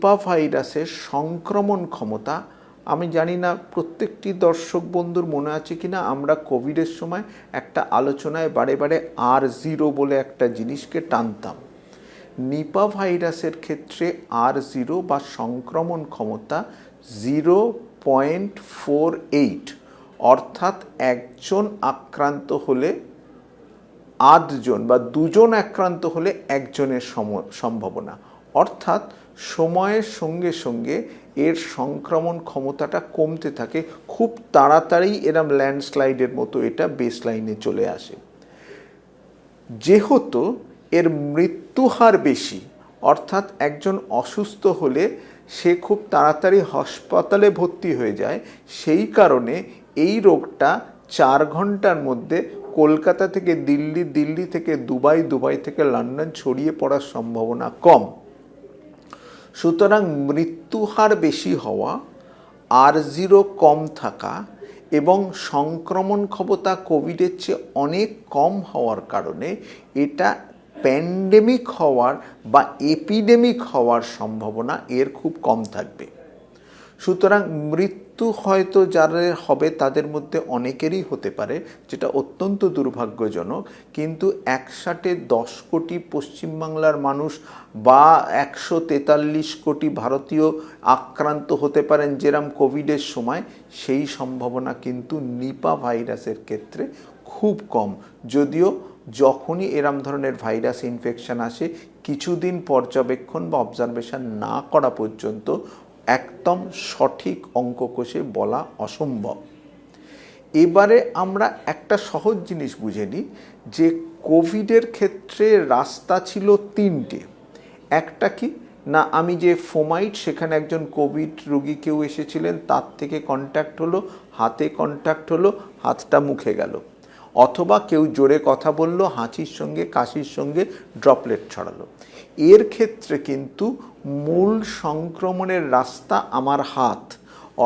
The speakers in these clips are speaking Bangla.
নিপা ভাইরাসের সংক্রমণ ক্ষমতা, আমি জানি না প্রত্যেকটি দর্শক বন্ধুর মনে আছে কিনা, আমরা কোভিডের সময় একটা আলোচনায় বারে বারে R0 বলে একটা জিনিসকে টানতাম। নিপা ভাইরাসের ক্ষেত্রে R0 বা সংক্রমণ ক্ষমতা 0.48, অর্থাৎ একজন আক্রান্ত হলে 8 জন বা 2 জন আক্রান্ত হলে একজনের সম্ভাবনা, অর্থাৎ সময়ের সঙ্গে সঙ্গে এর সংক্রমণ ক্ষমতাটা কমতে থাকে। খুব তাড়াতাড়ি এরম ল্যান্ডস্লাইডের মতো এটা বেসলাইনে চলে আসে। যেহেতু এর মৃত্যুহার বেশি, অর্থাৎ একজন অসুস্থ হলে সে খুব তাড়াতাড়ি হাসপাতালে ভর্তি হয়ে যায়, সেই কারণে এই রোগটা 4 ঘন্টার মধ্যে কলকাতা থেকে দিল্লি, দিল্লি থেকে দুবাই, দুবাই থেকে লন্ডন ছড়িয়ে পড়ার সম্ভাবনা কম। সুতরাং মৃত্যুহার বেশি হওয়া, R0 কম থাকা এবং সংক্রমণ ক্ষমতা কোভিডের চেয়ে অনেক কম হওয়ার কারণে এটা প্যান্ডেমিক হওয়ার বা এপিডেমিক হওয়ার সম্ভাবনা এর খুব কম থাকবে। সুতরাং মৃত্যু হয়তো যারা হবে তাদের মধ্যে অনেকেরই হতে পারে, যেটা অত্যন্ত দুর্ভাগ্যজনক, কিন্তু একসাথে 10 কোটি পশ্চিমবাংলার মানুষ বা 143 কোটি ভারতীয় আক্রান্ত হতে পারেন যেরম কোভিডের সময়, সেই সম্ভাবনা কিন্তু নিপা ভাইরাসের ক্ষেত্রে খুব কম। যদিও যখনই এরম ধরনের ভাইরাস ইনফেকশন আসে, কিছুদিন পর্যবেক্ষণ বা অবজারভেশন না করা পর্যন্ত একদম সঠিক অঙ্ক কষে বলা অসম্ভব। এবারে আমরা একটা সহজ জিনিস বুঝে নিই যে কোভিডের ক্ষেত্রে রাস্তা ছিল 3টে। একটা কি না, আমি যে ফোমাইট, সেখানে একজন কোভিড রোগী কেউ এসেছিলেন, তার থেকে কন্ট্যাক্ট হলো, হাতে কন্ট্যাক্ট হলো, হাতটা মুখে গেল, অথবা কেউ জোরে কথা বলল, হাঁচির সঙ্গে কাশির সঙ্গে ড্রপলেট ছড়ালো। এর ক্ষেত্রে কিন্তু মূল সংক্রমণের রাস্তা আমার হাত,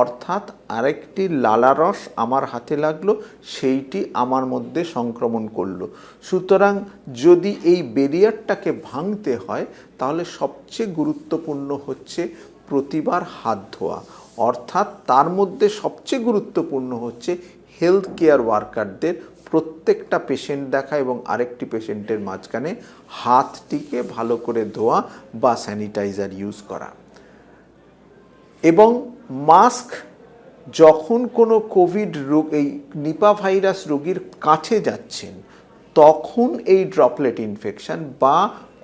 অর্থাৎ আরেকটি লালারস আমার হাতে লাগলো, সেইটি আমার মধ্যে সংক্রমণ করলো। সুতরাং যদি এই ব্যারিয়ারটাকে ভাঙতে হয়, তাহলে সবচেয়ে গুরুত্বপূর্ণ হচ্ছে প্রতিবার হাত ধোয়া, অর্থাৎ তার মধ্যে সবচেয়ে গুরুত্বপূর্ণ হচ্ছে হেলথ কেয়ার ওয়ার্কারদের প্রত্যেকটা পেশেন্ট দেখা এবং আরেকটি পেশেন্টের মাঝখানে হাতটিকে ভালো করে ধোয়া বা স্যানিটাইজার ইউজ করা। এবং মাস্ক, যখন কোনো কোভিড রোগ, এই নিপা ভাইরাস রোগীর কাছে যাচ্ছেন, তখন এই ড্রপলেট ইনফেকশন বা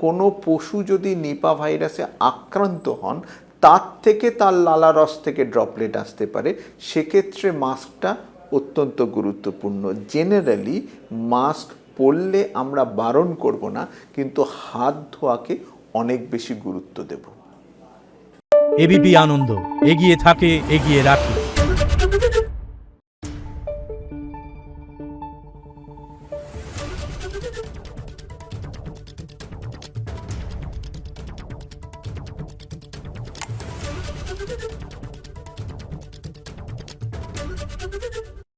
কোনো পশু যদি নিপা ভাইরাসে আক্রান্ত হন, তার থেকে তার লালারস থেকে ড্রপলেট আসতে পারে, সেক্ষেত্রে মাস্কটা অত্যন্ত গুরুত্বপূর্ণ। জেনারেলি মাস্ক পরলে আমরা বারণ করব না, কিন্তু হাত ধোয়াকে অনেক বেশি গুরুত্ব দেব। এবিপি আনন্দ, এগিয়ে থাকে, এগিয়ে রাখে।